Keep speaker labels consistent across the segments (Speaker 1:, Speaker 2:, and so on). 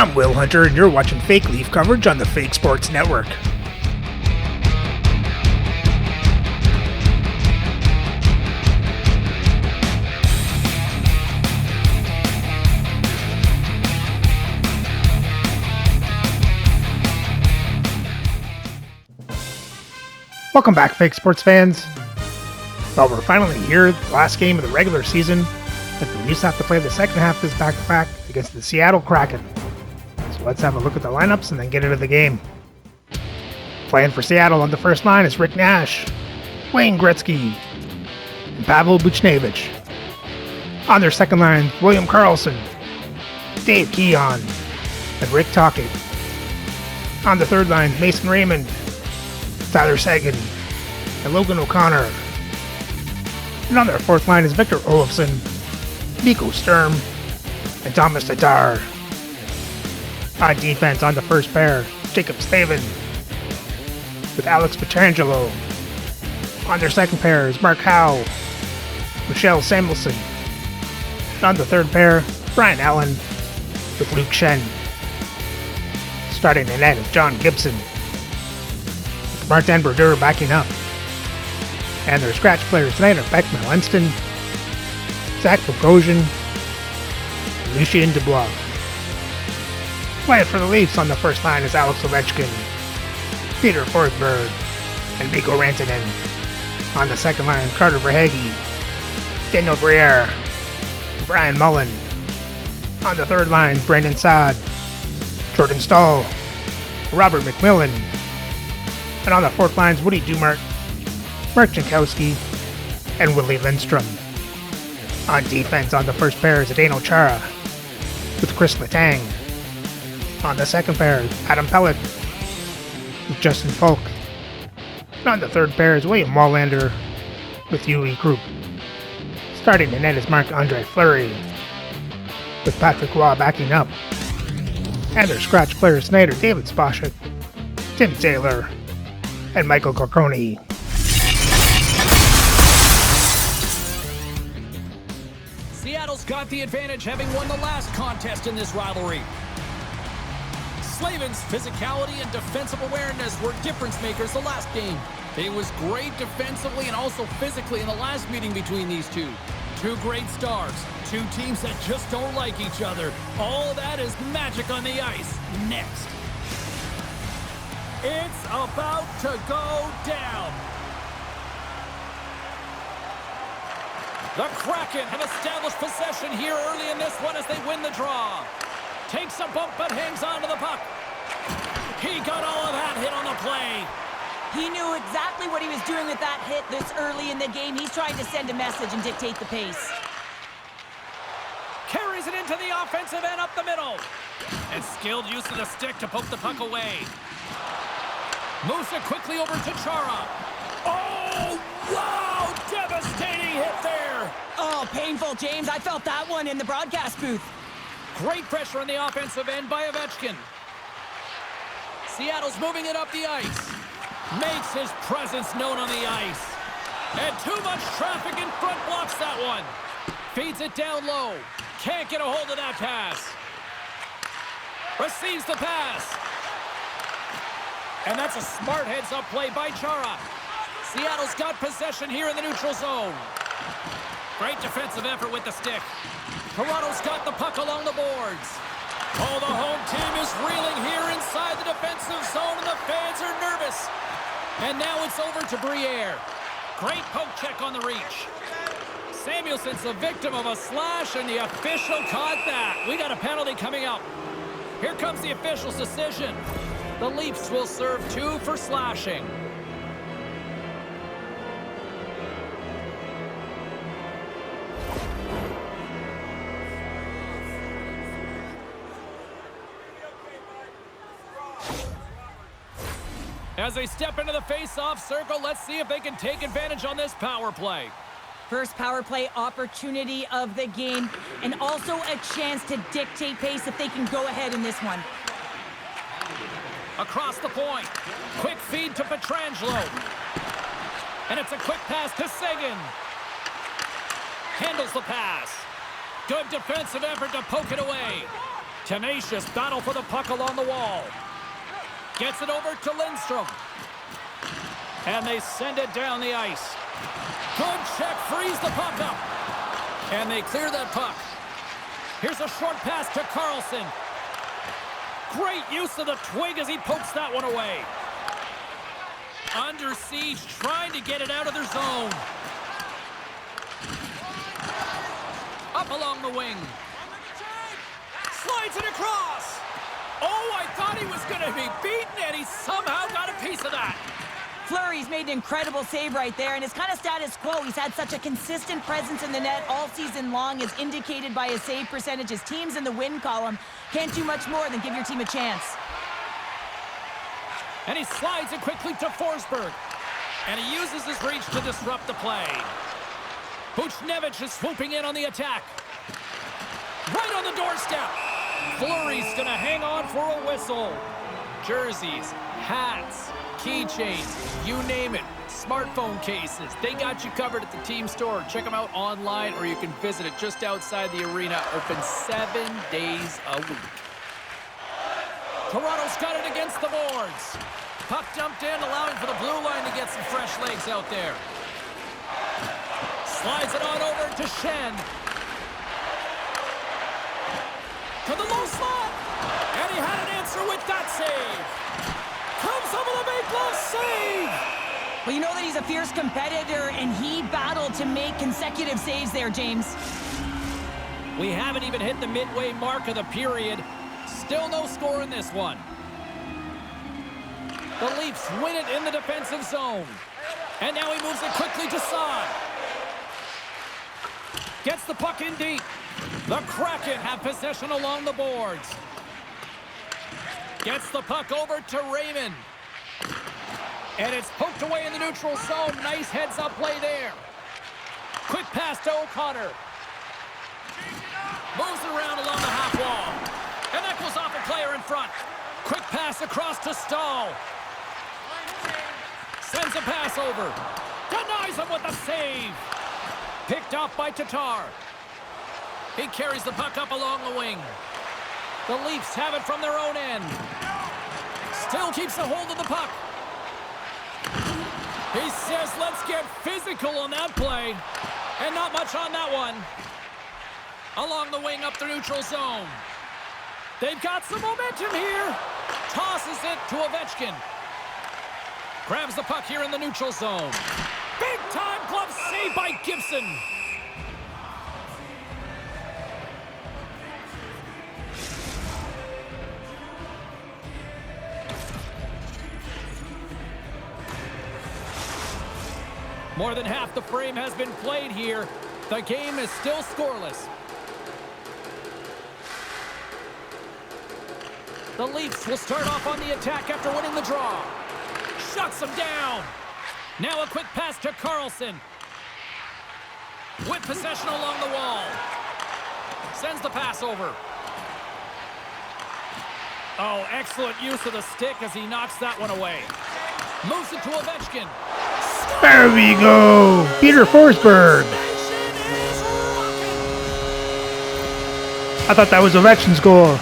Speaker 1: I'm Will Hunter, and you're watching Fake Leaf coverage on the Fake Sports Network. Welcome back, Fake Sports fans. Well, we're finally here, the last game of the regular season, but the Leafs have to play the second half of this back-to-back against the Seattle Kraken. So let's have a look at the lineups and then get into the game. Playing for Seattle on the first line is Rick Nash, Wayne Gretzky, and Pavel Buchnevich. On their second line, William Karlsson, Dave Keon, and Rick Tocchet. On the third line, Mason Raymond, Tyler Seguin, and Logan O'Connor. And on their fourth line is Victor Olofsson, Mikko Sturm, and Thomas Tatar. On defense on the first pair, Jacob Slavin with Alex Pietrangelo. On their second pair is Mark Howe, Michelle Samuelson. And on the third pair, Brian Allen with Luke Shen. Starting the net is John Gibson, with Martin Brodeur backing up. And their scratch players tonight are Beckman Lenston, Zach Bogosian, and Lucien Dubois. Playing for the Leafs on the first line is Alex Ovechkin, Peter Forsberg, and Mikko Rantanen. On the second line, Carter Verhaeghe, Daniel Briere, and Brian Mullen. On the third line, Brandon Saad, Jordan Stahl, Robert McMillan. And on the fourth line is Woody Dumart, Mark Jankowski, and Willie Lindstrom. On defense on the first pair is Zdeno Chara with Chris Letang. On the second pair is Adam Pelech with Justin Falk. And on the third pair is William Wallander with Yuli Krupp. Starting the net is Marc-Andre Fleury with Patrick Roy backing up. And their scratch players tonight are David Spacek, Tim Taylor, and Michael Corconi.
Speaker 2: Seattle's got the advantage, having won the last contest in this rivalry. Slavin's physicality and defensive awareness were difference makers the last game. It was great defensively and also physically in the last meeting between these two. Two great stars, two teams that just don't like each other. All that is magic on the ice. Next. It's about to go down. The Kraken have established possession here early in this one as they win the draw. Takes a bump but hangs on to the puck. He got all of that hit on the play.
Speaker 3: He knew exactly what he was doing with that hit this early in the game. He's trying to send a message and dictate the pace.
Speaker 2: Carries it into the offensive end up the middle. And skilled use of the stick to poke the puck away. Moves it quickly over to Chara. Oh, wow! Devastating hit there!
Speaker 3: Oh, painful, James. I felt that one in the broadcast booth.
Speaker 2: Great pressure on the offensive end by Ovechkin. Seattle's moving it up the ice. Makes his presence known on the ice. And too much traffic in front blocks that one. Feeds it down low. Can't get a hold of that pass. Receives the pass. And that's a smart heads-up play by Chara. Seattle's got possession here in the neutral zone. Great defensive effort with the stick. Toronto's got the puck along the boards. Oh, the home team is reeling here inside the defensive zone, and the fans are nervous. And now it's over to Briere. Great poke check on the reach. Samuelson's the victim of a slash, and the official caught that. We got a penalty coming up. Here comes the official's decision. The Leafs will serve 2 for slashing. As they step into the face-off circle, let's see if they can take advantage on this power play.
Speaker 3: First power play opportunity of the game, and also a chance to dictate pace if they can go ahead in this one.
Speaker 2: Across the point. Quick feed to Pietrangelo. And it's a quick pass to Seguin. Handles the pass. Good defensive effort to poke it away. Tenacious battle for the puck along the wall. Gets it over to Lindstrom. And they send it down the ice. Good check, frees the puck up. And they clear that puck. Here's a short pass to Carlson. Great use of the twig as he pokes that one away. Under siege, trying to get it out of their zone. Up along the wing. Slides it across. Oh, I thought he was going to be beaten, and he somehow got a piece of that.
Speaker 3: Fleury's made an incredible save right there, and it's kind of status quo. He's had such a consistent presence in the net all season long, as indicated by his save percentages. Teams in the win column can't do much more than give your team a chance.
Speaker 2: And he slides it quickly to Forsberg. And he uses his reach to disrupt the play. Buchnevich is swooping in on the attack. Right on the doorstep. Fleury's going to hang on for a whistle. Jerseys, hats, keychains, you name it. Smartphone cases. They got you covered at the team store. Check them out online, or you can visit it just outside the arena. Open 7 days a week. Toronto's got it against the boards. Puck dumped in, allowing for the blue line to get some fresh legs out there. Slides it on over to Shen. To the low slot. And he had an answer with that save. Comes up with a big glove save.
Speaker 3: Well, you know that he's a fierce competitor, and he battled to make consecutive saves there, James.
Speaker 2: We haven't even hit the midway mark of the period. Still no score in this one. The Leafs win it in the defensive zone. And now he moves it quickly to Saad. Gets the puck in deep. The Kraken have possession along the boards. Gets the puck over to Raymond. And it's poked away in the neutral zone. Nice heads-up play there. Quick pass to O'Connor. Moves it around along the half wall. And that goes off a player in front. Quick pass across to Stahl. Sends a pass over. Denies him with a save. Picked off by Tatar. He carries the puck up along the wing. The Leafs have it from their own end. Still keeps a hold of the puck. He says, let's get physical on that play. And not much on that one. Along the wing up the neutral zone. They've got some momentum here. Tosses it to Ovechkin. Grabs the puck here in the neutral zone. Big time glove save by Gibson. More than half the frame has been played here. The game is still scoreless. The Leafs will start off on the attack after winning the draw. Shuts them down. Now a quick pass to Carlson. With possession along the wall. Sends the pass over. Oh, excellent use of the stick as he knocks that one away. Moves it to Ovechkin.
Speaker 1: There we go. Peter Forsberg. I thought that was Ovechkin's goal.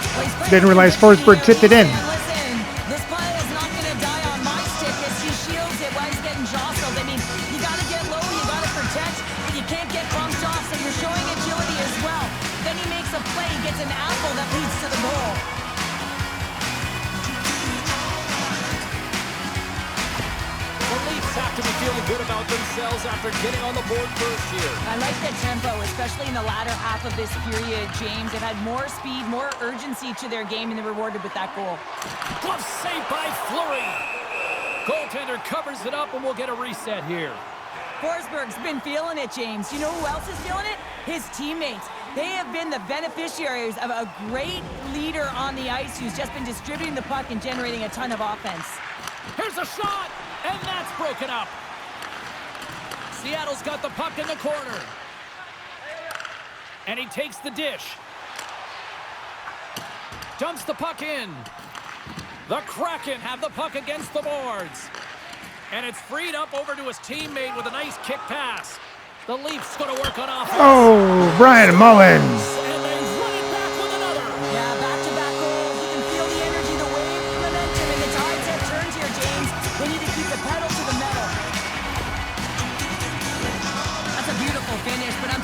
Speaker 1: Didn't realize Forsberg tipped it in.
Speaker 3: Listen, this play is not going to die on my stick as he shields it while he's getting jostled. I mean, you got to get low, you got to protect, but you can't get bumped off, so you're showing agility as well. Then he makes a play, gets an apple that leads to the goal.
Speaker 2: The Leafs have to be feeling good about themselves after getting on the board first here.
Speaker 3: I like the tempo, especially in the latter half of this period, James. They've had more speed, more urgency to their game, and they're rewarded with that goal.
Speaker 2: Glove saved by Fleury. Goaltender covers it up, and we'll get a reset here.
Speaker 3: Forsberg's been feeling it, James. You know who else is feeling it? His teammates. They have been the beneficiaries of a great leader on the ice who's just been distributing the puck and generating a ton of offense.
Speaker 2: Here's a shot, and that's broken up. Seattle's got the puck in the corner. And he takes the dish. Dumps the puck in. The Kraken have the puck against the boards. And it's freed up over to his teammate with a nice kick pass. The Leafs going to work on offense.
Speaker 1: Oh, Brian Mullins.
Speaker 2: And they run it back with another.
Speaker 3: Yeah, back-to-back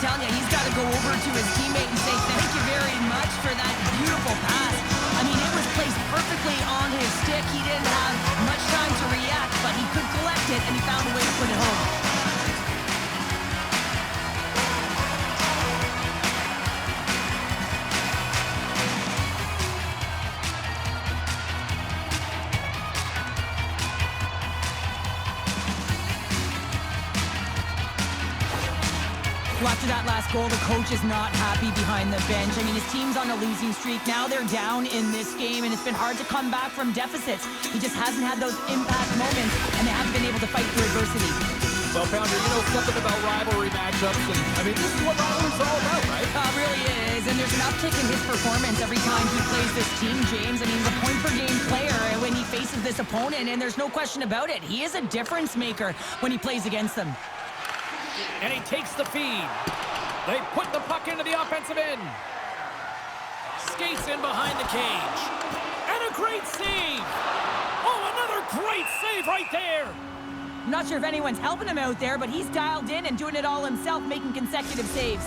Speaker 3: telling you, he's got to go over to his teammate and say, thank you very much for that beautiful pass. I mean, it was placed perfectly on his stick. He didn't have much time to react, but he could collect it, and he found a way to put it home. Well, after that last goal, the coach is not happy behind the bench. I mean, his team's on a losing streak. Now they're down in this game, and it's been hard to come back from deficits. He just hasn't had those impact moments, and they haven't been able to fight through adversity.
Speaker 2: Well, Pounder, you know something about rivalry matchups, and I mean, this is what rivalry's all about, right?
Speaker 3: It really is, and there's an uptick in his performance every time he plays this team, James. I mean, he's a point-per-game player when he faces this opponent, and there's no question about it. He is a difference maker when he plays against them.
Speaker 2: And he takes the feed. They put the puck into the offensive end. Skates in behind the cage. And a great save. Oh, another great save right there.
Speaker 3: I'm not sure if anyone's helping him out there, but he's dialed in and doing it all himself, making consecutive saves.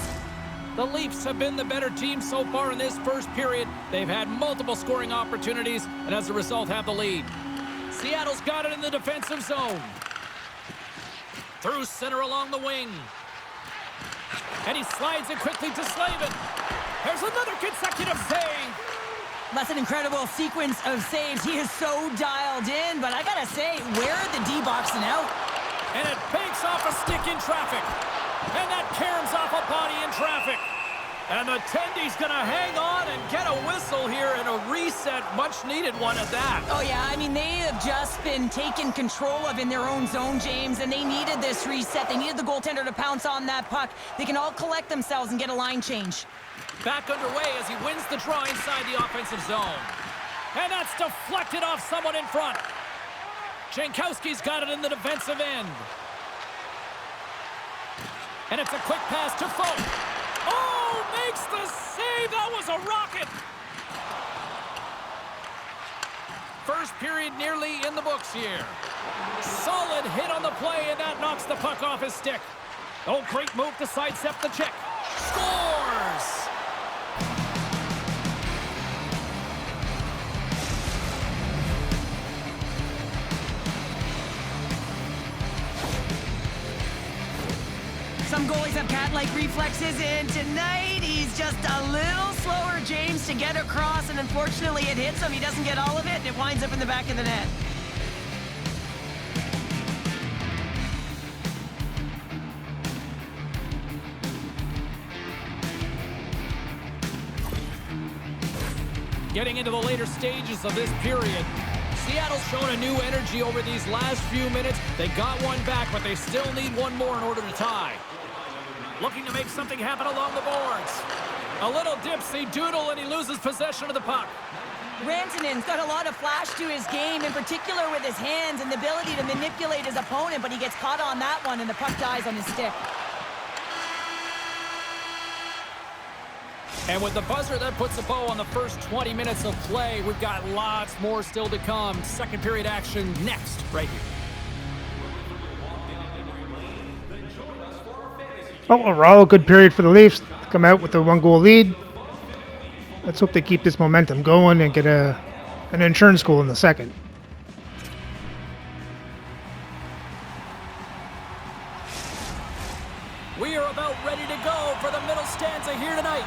Speaker 2: The Leafs have been the better team so far in this first period. They've had multiple scoring opportunities, and as a result have the lead. Seattle's got it in the defensive zone. Through center along the wing. And he slides it quickly to Slavin. There's another consecutive save.
Speaker 3: That's an incredible sequence of saves. He is so dialed in, but I gotta say, where are the D-boxing out?
Speaker 2: And it banks off a stick in traffic. And that caroms off a body in traffic. And the Tendy's gonna hang on and get a whistle here and a reset, much needed one at that.
Speaker 3: Oh yeah, I mean, they have just been taken control of in their own zone, James, and they needed this reset. They needed the goaltender to pounce on that puck. They can all collect themselves and get a line change.
Speaker 2: Back underway as he wins the draw inside the offensive zone. And that's deflected off someone in front. Jankowski's got it in the defensive end. And it's a quick pass to Folk. Oh, makes the save. That was a rocket. First period nearly in the books here. Solid hit on the play, and that knocks the puck off his stick. Oh, great move to sidestep the check. Scores!
Speaker 3: Some goalies have cat-like reflexes, and tonight he's just a little slower, James, to get across, and unfortunately it hits him. He doesn't get all of it, and it winds up in the back of the net.
Speaker 2: Getting into the later stages of this period, Seattle's shown a new energy over these last few minutes. They got one back, but they still need one more in order to tie. Looking to make something happen along the boards. A little dipsy doodle, and he loses possession of the puck.
Speaker 3: Rantanen's got a lot of flash to his game, in particular with his hands and the ability to manipulate his opponent, but he gets caught on that one, and the puck dies on his stick.
Speaker 2: And with the buzzer, that puts a bow on the first 20 minutes of play. We've got lots more still to come. Second period action next, right here.
Speaker 1: Well, overall, a good period for the Leafs to come out with a one-goal lead. Let's hope they keep this momentum going and get an insurance goal in the second.
Speaker 2: We are about ready to go for the middle stanza here tonight.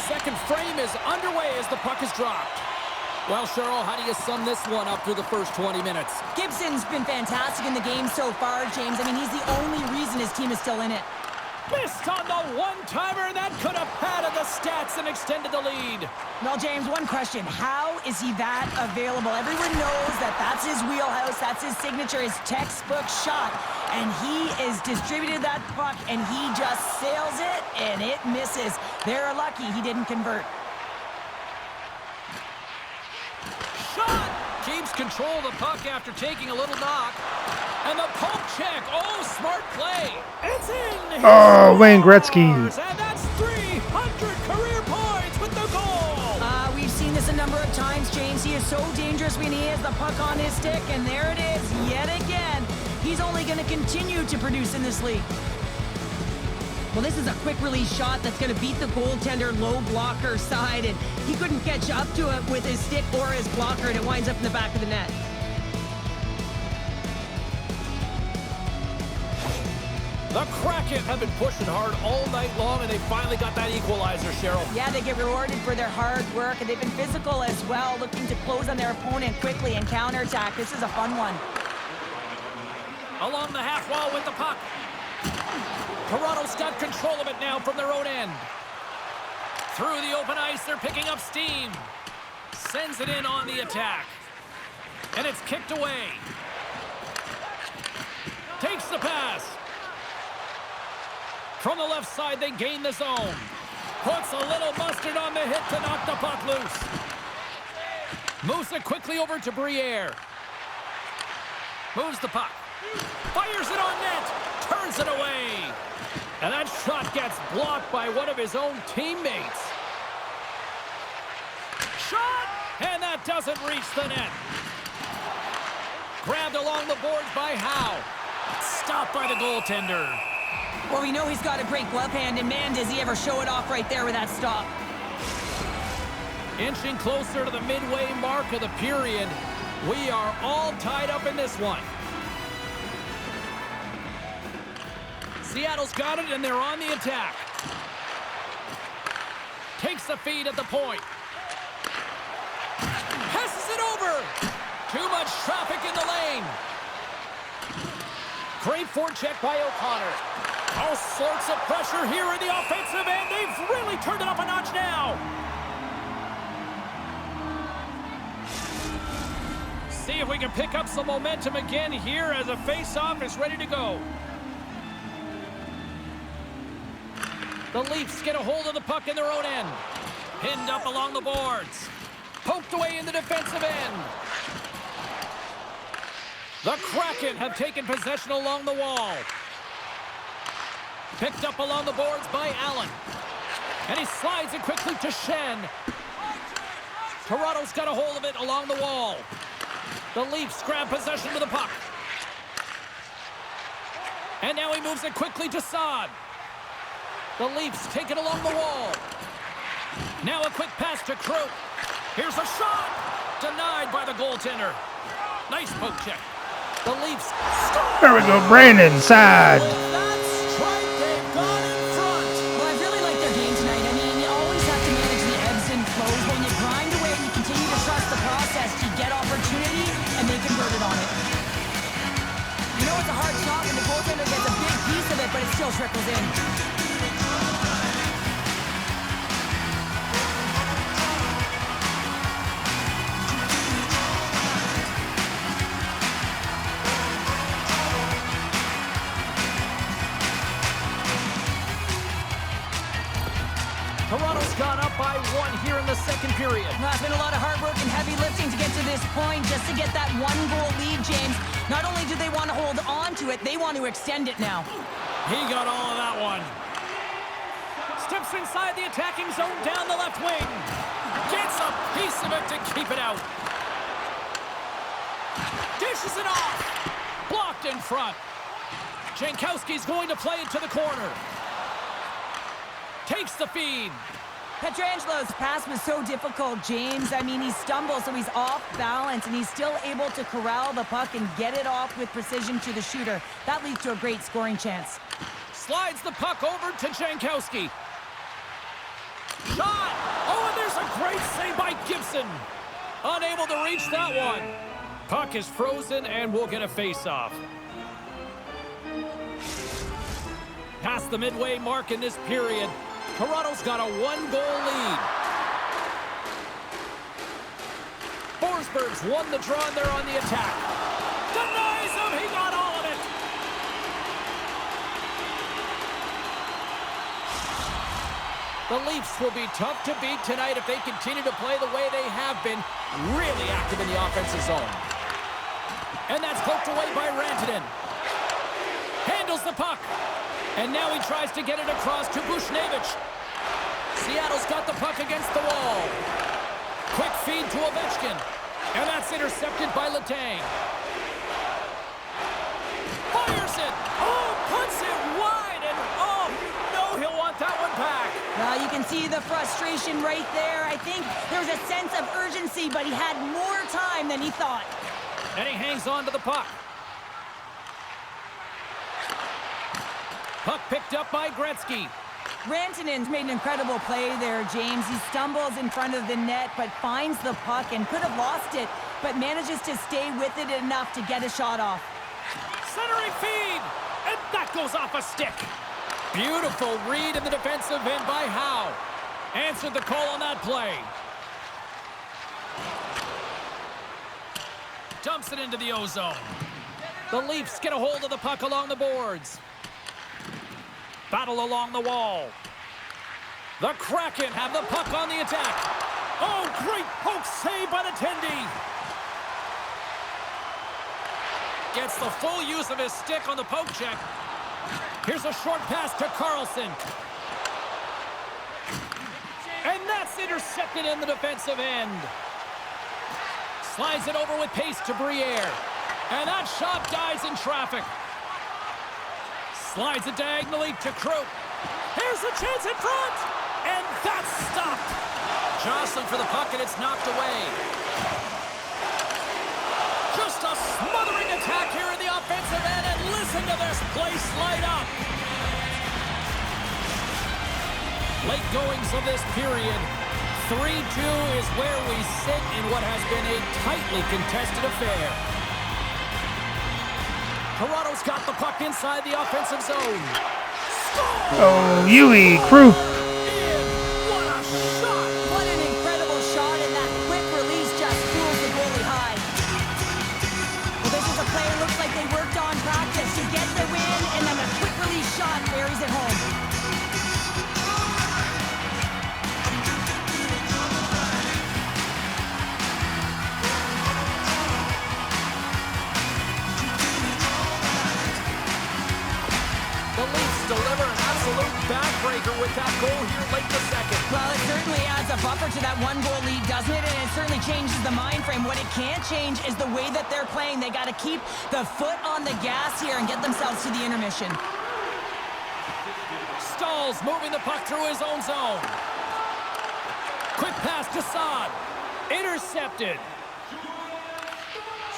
Speaker 2: Second frame is underway as the puck is dropped. Well, Cheryl, how do you sum this one up through the first 20 minutes?
Speaker 3: Gibson's been fantastic in the game so far, James. I mean, he's the only reason his team is still in it.
Speaker 2: Missed on the one-timer. That could have padded the stats and extended the lead.
Speaker 3: Well, James, one question. How is he that available? Everyone knows that that's his wheelhouse. That's his signature, his textbook shot. And he is distributed that puck, and he just sails it, and it misses. They're lucky he didn't convert.
Speaker 2: Shot! Keeps control of the puck after taking a little knock. And the poke check. Oh, smart play. It's in.
Speaker 1: Oh, Wayne Gretzky.
Speaker 2: And that's 300 career points with the goal.
Speaker 3: We've seen this a number of times, James. He is so dangerous when he has the puck on his stick, and there it is yet again. He's only going to continue to produce in this league. Well, this is a quick release shot that's going to beat the goaltender low blocker side, and he couldn't catch up to it with his stick or his blocker, and it winds up in the back of the net.
Speaker 2: The Kraken have been pushing hard all night long, and they finally got that equalizer, Cheryl.
Speaker 3: Yeah, they get rewarded for their hard work, and they've been physical as well, looking to close on their opponent quickly and counterattack. This is a fun one.
Speaker 2: Along the half wall with the puck. Toronto's got control of it now from their own end. Through the open ice, they're picking up steam. Sends it in on the attack. And it's kicked away. Takes the pass. From the left side, they gain the zone. Puts a little mustard on the hit to knock the puck loose. Moves it quickly over to Briere. Moves the puck. Fires it on net. Turns it away. And that shot gets blocked by one of his own teammates. Shot! And that doesn't reach the net. Grabbed along the boards by Howe. Stopped by the goaltender.
Speaker 3: Well, we know he's got a great glove hand, and man, does he ever show it off right there with that stop.
Speaker 2: Inching closer to the midway mark of the period. We are all tied up in this one. Seattle's got it, and they're on the attack. Takes the feed at the point. Passes it over. Too much traffic in the lane. Great forecheck by O'Connor. All sorts of pressure here in the offensive end. They've really turned it up a notch now. See if we can pick up some momentum again here as a face-off is ready to go. The Leafs get a hold of the puck in their own end. Pinned up along the boards. Poked away in the defensive end. The Kraken have taken possession along the wall. Picked up along the boards by Allen. And he slides it quickly to Shen. Toronto's got a hold of it along the wall. The Leafs grab possession with the puck. And now he moves it quickly to Saad. The Leafs take it along the wall. Now a quick pass to Kroot. Here's a shot. Denied by the goaltender. Nice poke check. The Leafs score.
Speaker 1: There we go, Brandon Saad.
Speaker 3: But it still trickles in.
Speaker 2: Toronto's gone up by 1 here in the second period.
Speaker 3: It's been a lot of hard work and heavy lifting to get to this point, just to get that 1-goal lead, James. Not only do they want to hold on to it, they want to extend it now.
Speaker 2: He got all of that one. Steps inside the attacking zone down the left wing. Gets a piece of it to keep it out. Dishes it off. Blocked in front. Jankowski's going to play it to the corner. Takes the feed.
Speaker 3: Petrangelo's pass was so difficult, James. I mean, he stumbles, so he's off balance, and he's still able to corral the puck and get it off with precision to the shooter. That leads to a great scoring chance.
Speaker 2: Slides the puck over to Jankowski. Shot! Oh, and there's a great save by Gibson. Unable to reach that one. Puck is frozen, and we'll get a face-off. Past the midway mark in this period. Toronto's got a 1-goal lead. Forsberg's won the draw, and they're on the attack. Denies him! He got all of it! The Leafs will be tough to beat tonight if they continue to play the way they have been, really active in the offensive zone. And that's poked away by Rantanen. Handles the puck. And now he tries to get it across to Buchnevich. Seattle's got the puck against the wall. Quick feed to Ovechkin. And that's intercepted by Letang. Fires it. Oh, puts it wide, and oh, you know he'll want that one back.
Speaker 3: Well, you can see the frustration right there. I think there was a sense of urgency, but he had more time than he thought.
Speaker 2: And he hangs on to the puck. Puck picked up by Gretzky.
Speaker 3: Rantanen's made an incredible play there, James. He stumbles in front of the net, but finds the puck and could have lost it, but manages to stay with it enough to get a shot off.
Speaker 2: Centering feed, and that goes off a stick. Beautiful read in the defensive end by Howe. Answered the call on that play. Dumps it into the O-zone. The Leafs get a hold of the puck along the boards. Battle along the wall. The Kraken have the puck on the attack. Oh, great poke save by the Tendy. Gets the full use of his stick on the poke check. Here's a short pass to Carlson. And that's intercepted in the defensive end. Slides it over with pace to Briere. And that shot dies in traffic. Slides it diagonally to Kroop. Here's a chance in front! And that's stopped. Jostling for the puck, and it's knocked away. Just a smothering attack here in the offensive end, and listen to this place light up. Late goings of this period. 3-2 is where we sit in what has been a tightly contested affair. Toronto's got the puck inside the offensive zone. Score!
Speaker 1: Oh, Yui, Kroop.
Speaker 2: What a shot!
Speaker 3: What an incredible shot, and that quick release just pulls the goalie high. Well, this is a play that looks like they worked on practice to get the win, and then a quick release shot buries it home.
Speaker 2: Deliver an absolute backbreaker with that goal here late in the second.
Speaker 3: Well, it certainly adds a buffer to that one-goal lead, doesn't it? And it certainly changes the mind frame. What it can't change is the way that they're playing. They got to keep the foot on the gas here and get themselves to the intermission.
Speaker 2: Stahls moving the puck through his own zone. Quick pass to Saad. Intercepted.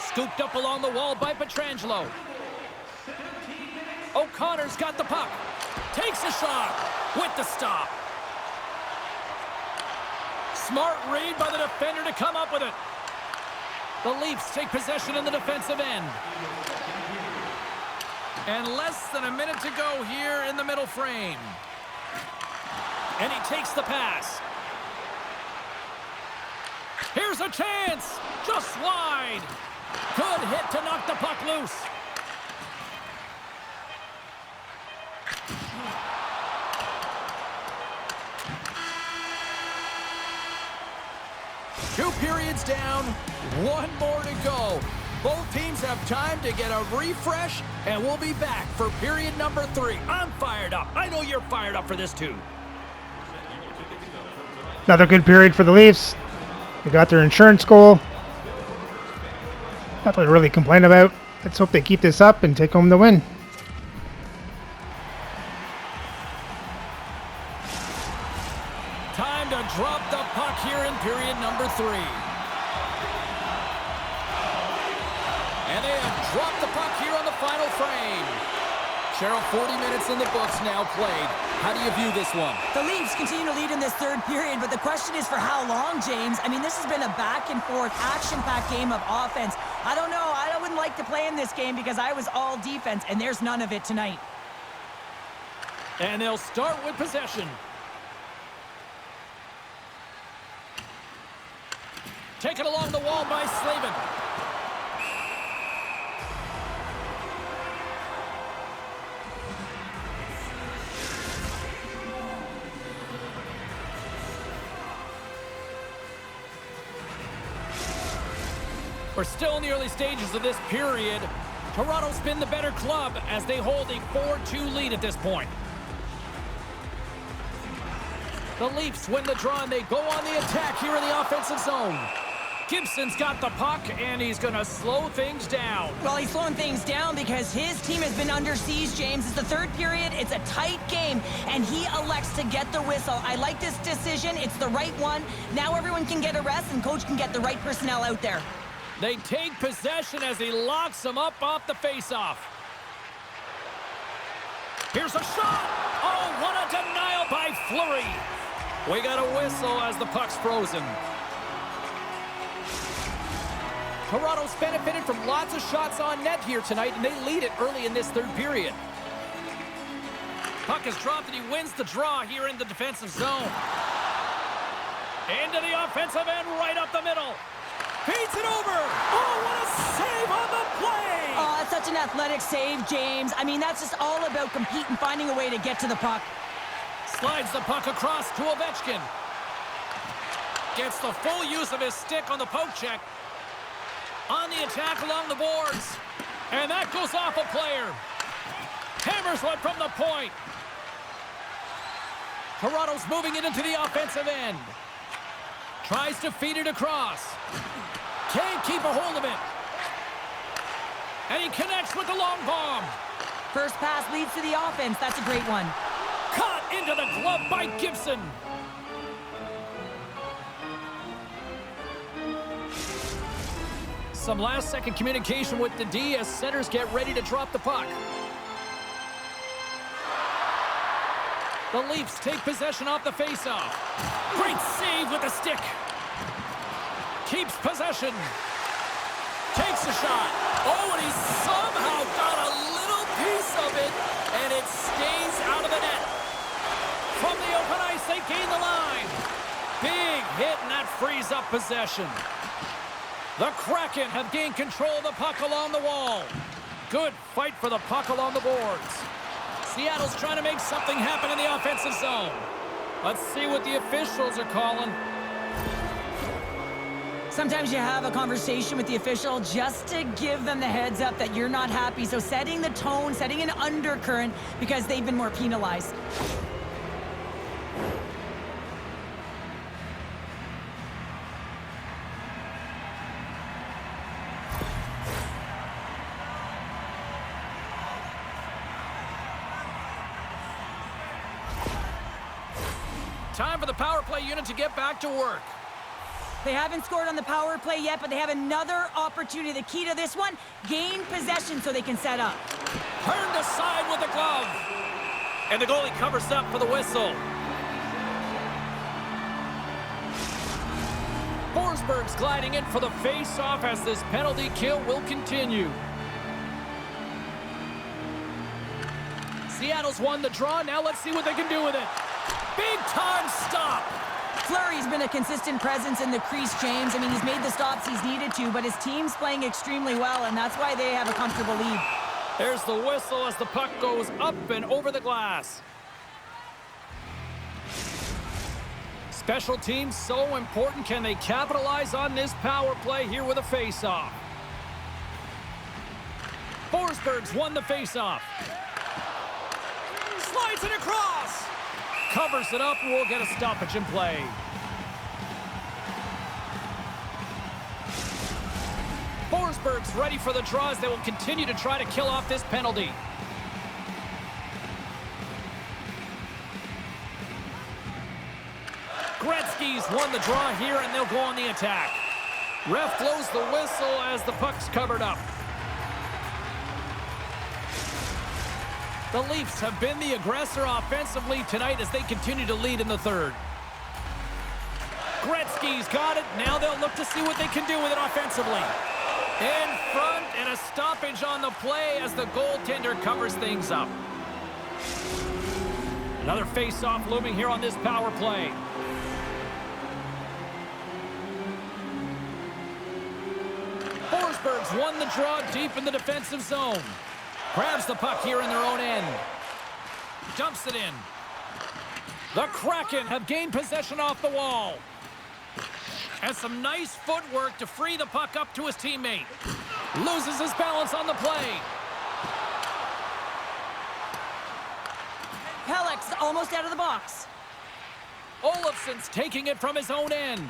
Speaker 2: Scooped up along the wall by Pietrangelo. O'Connor's got the puck. Takes a shot with the stop. Smart read by the defender to come up with it. The Leafs take possession in the defensive end. And less than a minute to go here in the middle frame. And he takes the pass. Here's a chance. Just wide. Good hit to knock the puck loose. Two periods down, one more to go. Both teams have time to get a refresh, and we'll be back for period number 3. I'm fired up. I know you're fired up for this too.
Speaker 1: Another good period for the Leafs. They got their insurance goal. Nothing to really complain about. Let's hope they keep this up and take home the win.
Speaker 2: Time to drop the puck here in period number 3. And they have dropped the puck here on the final frame. Cheryl, 40 minutes in the books now played. How do you view this one?
Speaker 3: The Leafs continue to lead in this third period, but the question is for how long, James? I mean, this has been a back-and-forth, action-packed game of offense. I don't know. I wouldn't like to play in this game because I was all defense, and there's none of it tonight.
Speaker 2: And they'll start with possession. Taken along the wall by Slavin. We're still in the early stages of this period. Toronto's been the better club as they hold a 4-2 lead at this point. The Leafs win the draw and they go on the attack here in the offensive zone. Gibson's got the puck, and he's going to slow things down.
Speaker 3: Well, he's slowing things down because his team has been under siege, James. It's the third period. It's a tight game, and he elects to get the whistle. I like this decision. It's the right one. Now everyone can get a rest, and coach can get the right personnel out there.
Speaker 2: They take possession as he locks him up off the faceoff. Here's a shot. Oh, what a denial by Fleury. We got a whistle as the puck's frozen. Toronto's benefited from lots of shots on net here tonight, and they lead it early in this third period. Puck is dropped, and he wins the draw here in the defensive zone. Into the offensive end, right up the middle. Feeds it over. Oh, what a save on the play.
Speaker 3: Oh, that's such an athletic save, James. I mean, that's just all about competing, finding a way to get to the puck.
Speaker 2: Slides the puck across to Ovechkin. Gets the full use of his stick on the poke check. On the attack along the boards. And that goes off a player. Hammers one from the point. Toronto's moving it into the offensive end. Tries to feed it across. Can't keep a hold of it. And he connects with the long bomb.
Speaker 3: First pass leads to the offense. That's a great one.
Speaker 2: Caught into the glove by Gibson. Some last-second communication with the D as centers get ready to drop the puck. The Leafs take possession off the faceoff. Great save with the stick. Keeps possession. Takes a shot. Oh, and he somehow got a little piece of it, and it stays out of the net. From the open ice, they gain the line. Big hit, and that frees up possession. The Kraken have gained control of the puck along the wall. Good fight for the puck along the boards. Seattle's trying to make something happen in the offensive zone. Let's see what the officials are calling.
Speaker 3: Sometimes you have a conversation with the official just to give them the heads up that you're not happy. So setting the tone, setting an undercurrent because they've been more penalized.
Speaker 2: Time for the power play unit to get back to work.
Speaker 3: They haven't scored on the power play yet, but they have another opportunity. The key to this one, gain possession so they can set up.
Speaker 2: Turned aside with the glove. And the goalie covers up for the whistle. Forsberg's gliding in for the face-off as this penalty kill will continue. Seattle's won the draw. Now let's see what they can do with it. Big-time stop.
Speaker 3: Fleury's been a consistent presence in the crease, James. I mean, he's made the stops he's needed to, but his team's playing extremely well, and that's why they have a comfortable lead.
Speaker 2: There's the whistle as the puck goes up and over the glass. Special teams so important. Can they capitalize on this power play here with a face-off? Forsberg's won the face-off. Slides it across. Covers it up, and we'll get a stoppage in play. Forsberg's ready for the draws. They will continue to try to kill off this penalty. Gretzky's won the draw here, and they'll go on the attack. Ref blows the whistle as the puck's covered up. The Leafs have been the aggressor offensively tonight as they continue to lead in the third. Gretzky's got it. Now they'll look to see what they can do with it offensively. In front, and a stoppage on the play as the goaltender covers things up. Another face-off looming here on this power play. Forsberg's won the draw deep in the defensive zone. Grabs the puck here in their own end. Dumps it in. The Kraken have gained possession off the wall. Has some nice footwork to free the puck up to his teammate. Loses his balance on the play.
Speaker 3: Pelech's almost out of the box.
Speaker 2: Olofsson's taking it from his own end.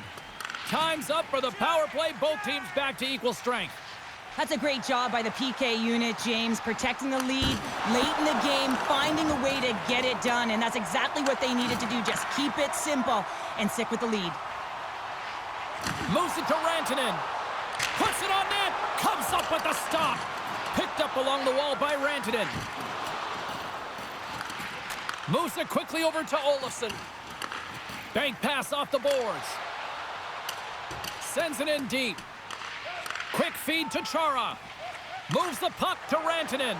Speaker 2: Time's up for the power play. Both teams back to equal strength.
Speaker 3: That's a great job by the PK unit, James, protecting the lead late in the game, finding a way to get it done, and that's exactly what they needed to do. Just keep it simple and stick with the lead.
Speaker 2: Moves it to Rantanen. Puts it on net. Comes up with the stop. Picked up along the wall by Rantanen. Moves it quickly over to Olofsson. Bank pass off the boards. Sends it in deep. Quick feed to Chara. Moves the puck to Rantanen.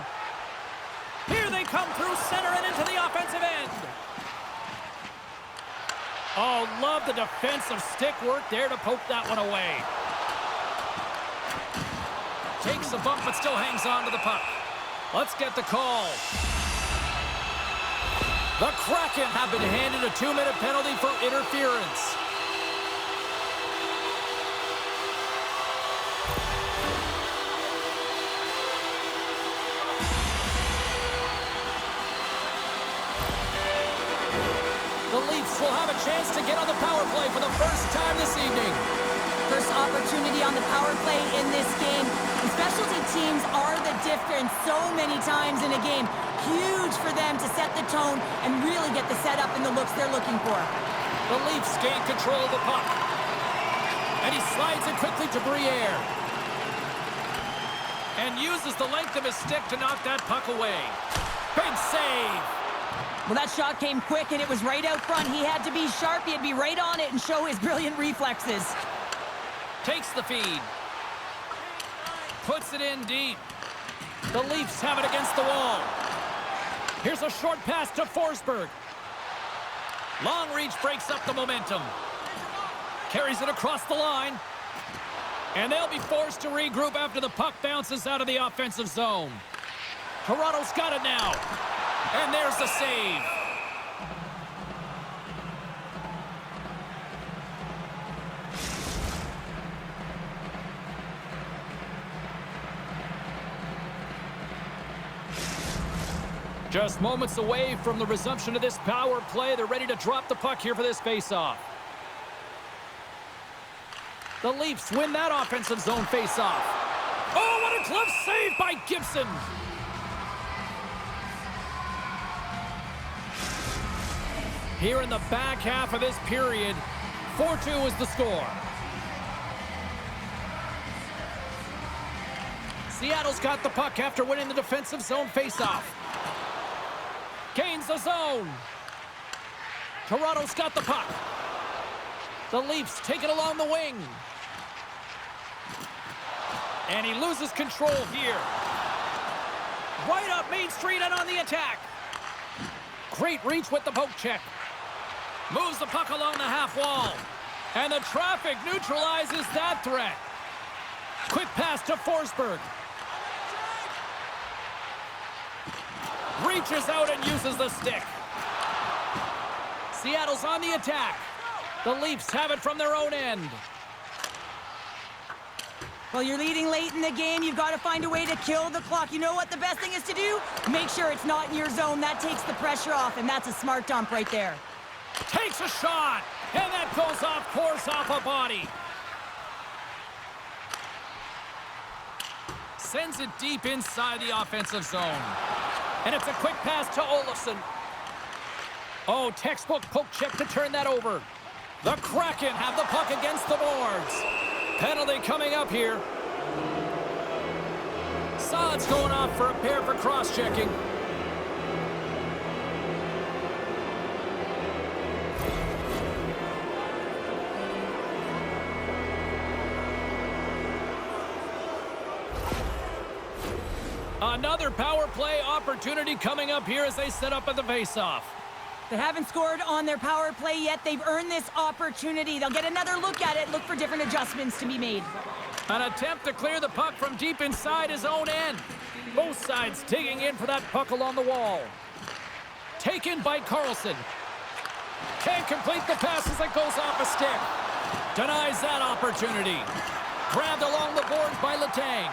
Speaker 2: Here they come through center and into the offensive end. Oh, love the defensive stick work there to poke that one away. Takes a bump but still hangs on to the puck. Let's get the call. The Kraken have been handed a 2-minute penalty for interference. The Leafs will have a chance to get on the power play for the first time this evening.
Speaker 3: First opportunity on the power play in this game. And specialty teams are the difference so many times in a game. Huge for them to set the tone and really get the setup and the looks they're looking for.
Speaker 2: The Leafs gain control of the puck. And he slides it quickly to Briere. And uses the length of his stick to knock that puck away. Big save.
Speaker 3: Well, that shot came quick, and it was right out front. He had to be sharp. He had to be right on it and show his brilliant reflexes.
Speaker 2: Takes the feed. Puts it in deep. The Leafs have it against the wall. Here's a short pass to Forsberg. Long reach breaks up the momentum. Carries it across the line. And they'll be forced to regroup after the puck bounces out of the offensive zone. Toronto's got it now. And there's the save. Just moments away from the resumption of this power play. They're ready to drop the puck here for this faceoff. The Leafs win that offensive zone faceoff. Oh, what a glove save by Gibson. Here in the back half of this period, 4-2 is the score. Seattle's got the puck after winning the defensive zone faceoff. Gains the zone. Toronto's got the puck. The Leafs take it along the wing. And he loses control here. Right up Main Street and on the attack. Great reach with the poke check. Moves the puck along the half wall. And the traffic neutralizes that threat. Quick pass to Forsberg. Reaches out and uses the stick. Seattle's on the attack. The Leafs have it from their own end.
Speaker 3: Well, you're leading late in the game. You've got to find a way to kill the clock. You know what the best thing is to do? Make sure it's not in your zone. That takes the pressure off, and that's a smart dump right there.
Speaker 2: Takes a shot, and that goes off course off a body. Sends it deep inside the offensive zone. And it's a quick pass to Olofsson. Oh, textbook poke check to turn that over. The Kraken have the puck against the boards. Penalty coming up here. Saad's going off for a pair for cross-checking. Another power play opportunity coming up here as they set up at the faceoff.
Speaker 3: They haven't scored on their power play yet. They've earned this opportunity. They'll get another look at it, look for different adjustments to be made.
Speaker 2: An attempt to clear the puck from deep inside his own end. Both sides digging in for that puck along the wall. Taken by Carlson. Can't complete the pass as it goes off a stick. Denies that opportunity. Grabbed along the boards by Letang.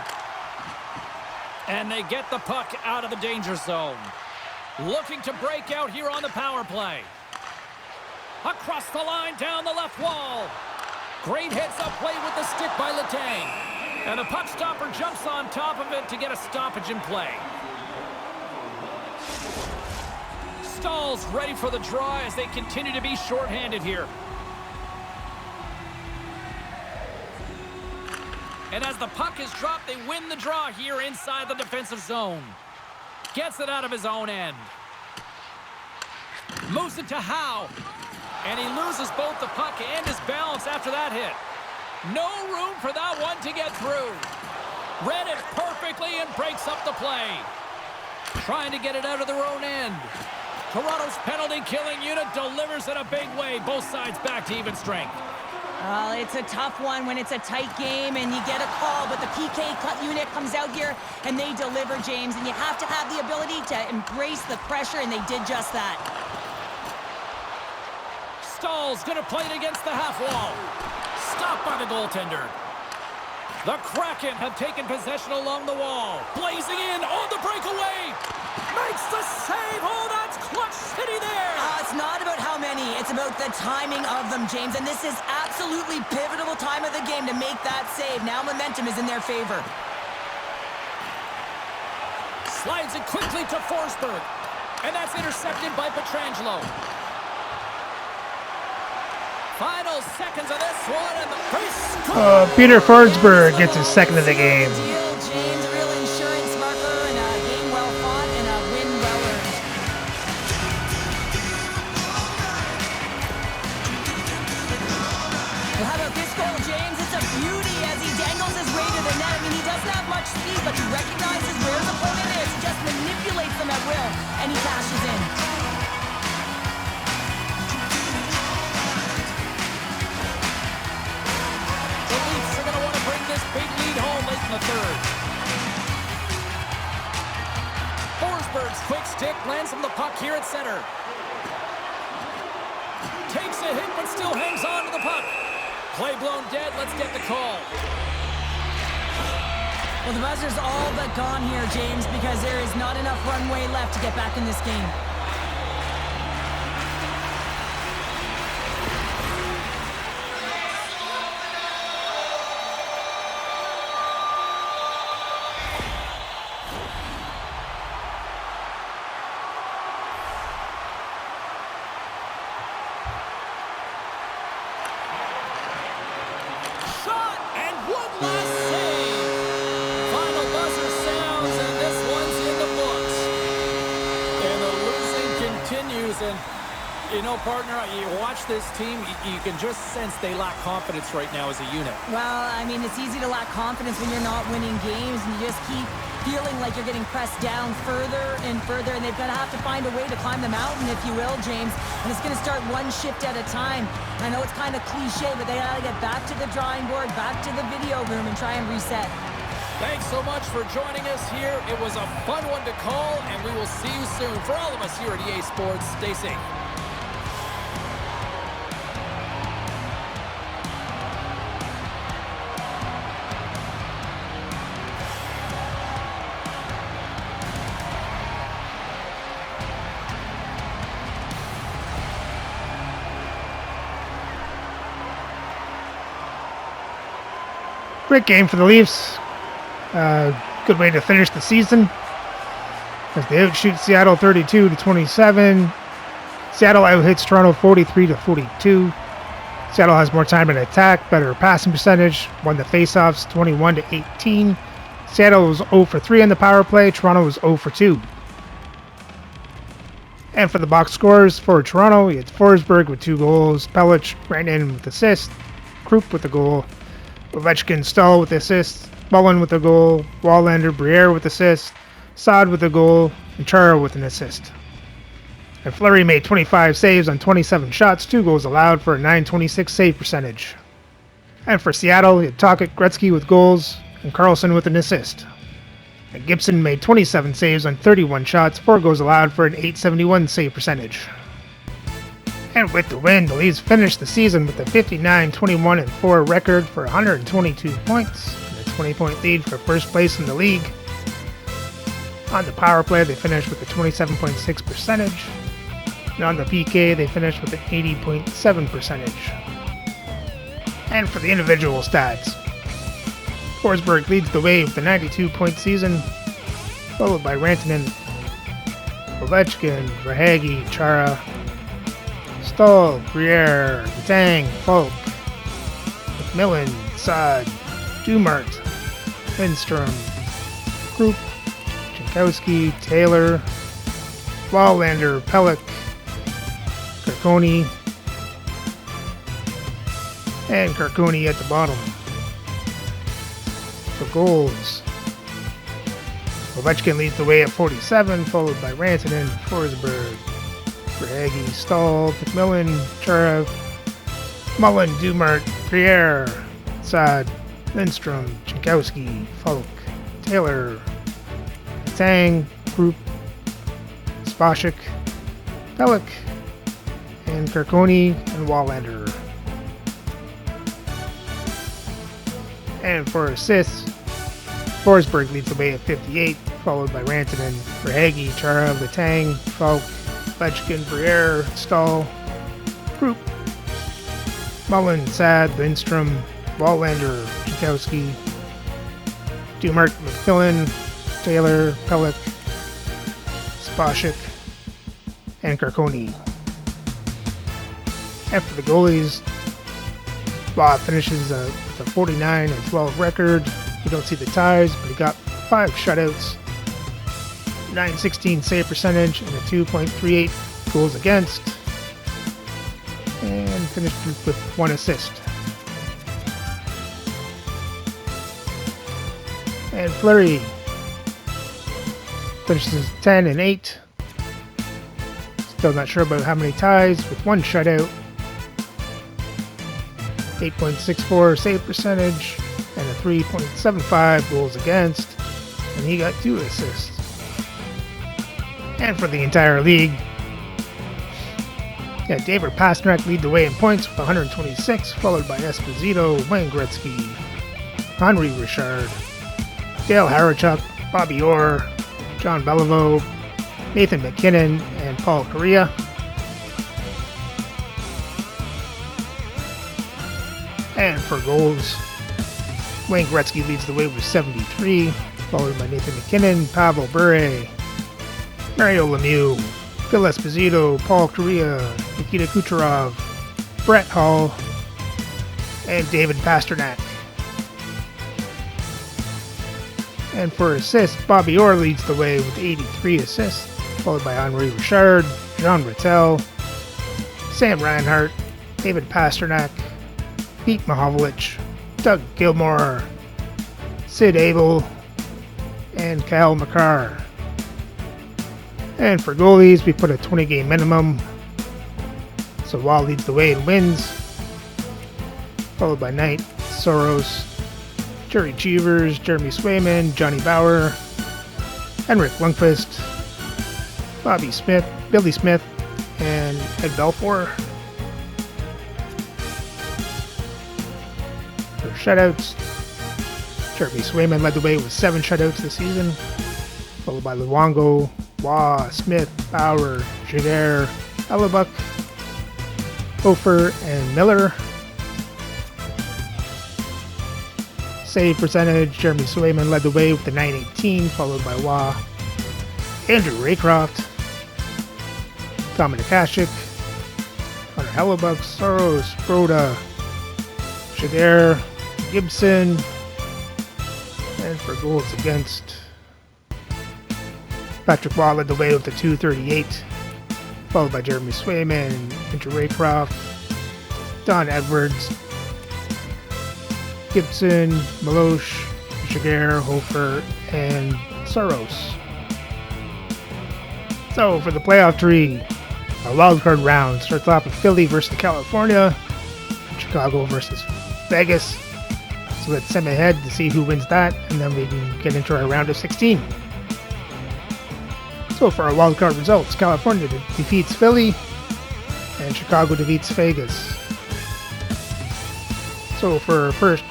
Speaker 2: And they get the puck out of the danger zone. Looking to break out here on the power play. Across the line, down the left wall. Great heads-up play with the stick by Letang. And the puck stopper jumps on top of it to get a stoppage in play. Stahl's ready for the draw as they continue to be shorthanded here. And as the puck is dropped, they win the draw here inside the defensive zone. Gets it out of his own end. Moves it to Howe. And he loses both the puck and his balance after that hit. No room for that one to get through. Read it perfectly and breaks up the play. Trying to get it out of their own end. Toronto's penalty-killing unit delivers in a big way. Both sides back to even strength.
Speaker 3: Well, it's a tough one when it's a tight game and you get a call, but the PK cut unit comes out here and they deliver, James, and you have to have the ability to embrace the pressure, and they did just that.
Speaker 2: Stahl's gonna play it against the half wall. Stopped by the goaltender. The Kraken have taken possession along the wall. Blazing in on the breakaway. Makes the save. Oh, that's clutch city there.
Speaker 3: It's not about how many. It's about the timing of them, James. And this is absolutely pivotal time of the game to make that save. Now momentum is in their favor.
Speaker 2: Slides it quickly to Forsberg. And that's intercepted by Pietrangelo. Final seconds of this one, and the
Speaker 1: Peter Forsberg gets his second of the game.
Speaker 3: Deal, James, a real insurance marker, and a game well fought, and a win well earned. Well, how about this goal, James? It's a beauty as he dangles his way to the net. I mean, he doesn't have much speed, but he recognizes where his opponent is. He just manipulates them at will, and he cashes in.
Speaker 2: Big lead home late in the third. Forsberg's quick stick lands him the puck here at center. Takes a hit but still hangs on to the puck. Play blown dead. Let's get the call.
Speaker 3: Well, the buzzer's all but gone here, James, because there is not enough runway left to get back in this game.
Speaker 2: And, you know, partner, you watch this team, you can just sense they lack confidence right now as a unit.
Speaker 3: Well, I mean, it's easy to lack confidence when you're not winning games, and you just keep feeling like you're getting pressed down further and further, and they've got to have to find a way to climb the mountain, if you will, James. And it's going to start one shift at a time. I know it's kind of cliche, but they got to get back to the drawing board, back to the video room, and try and reset.
Speaker 2: Thanks so much for joining us here. It was a fun one to call, and we will see you soon. For all of us here at EA Sports, stay safe.
Speaker 1: Great game for the Leafs. Good way to finish the season as they outshoot Seattle 32-27. Seattle outhits Toronto 43-42. Seattle has more time in attack, better passing percentage, won the faceoffs 21-18. Seattle was 0 for 3 on the power play. Toronto was 0 for 2. And for the box scores for Toronto, it's Forsberg with 2 goals, Pelech ran in with assist, Krupp with a goal, Ovechkin, Stahl with assists, Mullen with a goal, Wallander, Briere with assist, Saad with a goal, and Chara with an assist. And Fleury made 25 saves on 27 shots, 2 goals allowed for a .926 save percentage. And for Seattle, you had Tocchet, Gretzky with goals, and Carlson with an assist. And Gibson made 27 saves on 31 shots, 4 goals allowed for an .871 save percentage. And with the win, the Leafs finished the season with a 59-21-4 record for 122 points, and a 20-point lead for first place in the league. On the power play, they finished with a 27.6 percentage, and on the PK, they finished with an 80.7 percentage. And for the individual stats, Forsberg leads the way with a 92-point season, followed by Rantanen, Ovechkin, Verhaeghe, Chara, Stahl, Briere, Letang, Falk, McMillan, Saad, Dumart, Lindstrom, Krupp, Jankowski, Taylor, Wallander, Pelech, Carconi, and Carconi at the bottom. For goals, Ovechkin leads the way at 47, followed by Rantanen, Forsberg, Verhaeghe, Stahl, McMillan, Chara, Mullen, Dumart, Briere, Saad, Lindstrom, Jankowski, Falk, Taylor, Tang, Krupp, Spacek, Pelech, and Carconi and Wallander. And for assists, Forsberg leads the way at 58, followed by Rantanen, Verhaeghe, Chara, Letang, Falk, Ovechkin, Briere, Stahl, Krupp, Mullen, Saad, Lindstrom, Wallander, Jankowski, Dumart, McMillan, Taylor, Pelech, Spacek, and Carconi. And for the goalies, Bob finishes with a 49-12 record. You don't see the ties, but he got 5 shutouts, 916 save percentage, and a 2.38 goals against, and finished with 1 assist. And Fleury finishes 10-8. Still not sure about how many ties, with 1 shutout, 8.64 save percentage, and a 3.75 goals against, and he got 2 assists. And for the entire league, David Pastrnak lead the way in points with 126, followed by Esposito, Wayne Gretzky, Henri Richard, Dale Harachuk, Bobby Orr, John Beliveau, Nathan McKinnon, and Paul Kariya. And for goals, Wayne Gretzky leads the way with 73, followed by Nathan McKinnon, Pavel Bure, Mario Lemieux, Phil Esposito, Paul Kariya, Nikita Kucherov, Brett Hull, and David Pastrnak. And for assists, Bobby Orr leads the way with 83 assists, followed by Henri Richard, Jean Rattel, Sam Reinhart, David Pastrnak, Pete Mahovlich, Doug Gilmour, Sid Abel, and Kyle McCarr. And for goalies, we put a 20-game minimum. So Wall leads the way in wins, followed by Knight, Soros, Jerry Cheevers, Jeremy Swayman, Johnny Bauer, Henrik Lundqvist, Bobby Smith, Billy Smith, and Ed Belfour. For shutouts, Jeremy Swayman led the way with 7 shutouts this season, followed by Luongo, Waugh, Smith, Bauer, Giguère, Hellebuck, Hofer, and Miller. Save percentage, Jeremy Swayman led the way with the 918, followed by Waugh, Andrew Raycroft, Tommy Nikashik, Connor Hellebuck, Soros, Broda, Giguère, Gibson, and for goals against, Patrick Waugh led the way with the 238, followed by Jeremy Swayman, Andrew Raycroft, Don Edwards, Gibson, Maloche, Giguère, Hofer, and Soros. So for the playoff tree, our wildcard round starts off with Philly versus California, Chicago versus Vegas. So let's send ahead to see who wins that, and then we can get into our round of 16. So for our wildcard results, California defeats Philly, and Chicago defeats Vegas. So for our first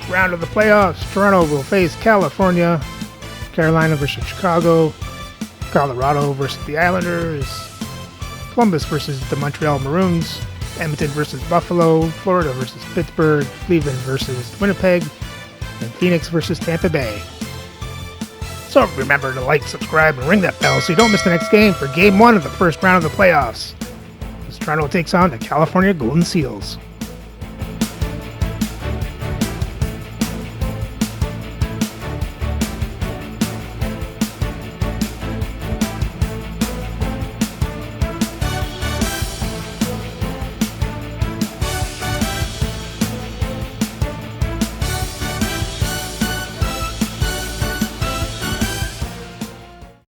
Speaker 1: round of the playoffs, Toronto will face California, Carolina versus Chicago, Colorado versus the Islanders, Columbus versus the Montreal Maroons, Edmonton versus Buffalo, Florida versus Pittsburgh, Cleveland versus Winnipeg, and Phoenix versus Tampa Bay. So remember to like, subscribe, and ring that bell so you don't miss the next game for Game 1 of the first round of the playoffs, as Toronto takes on the California Golden Seals.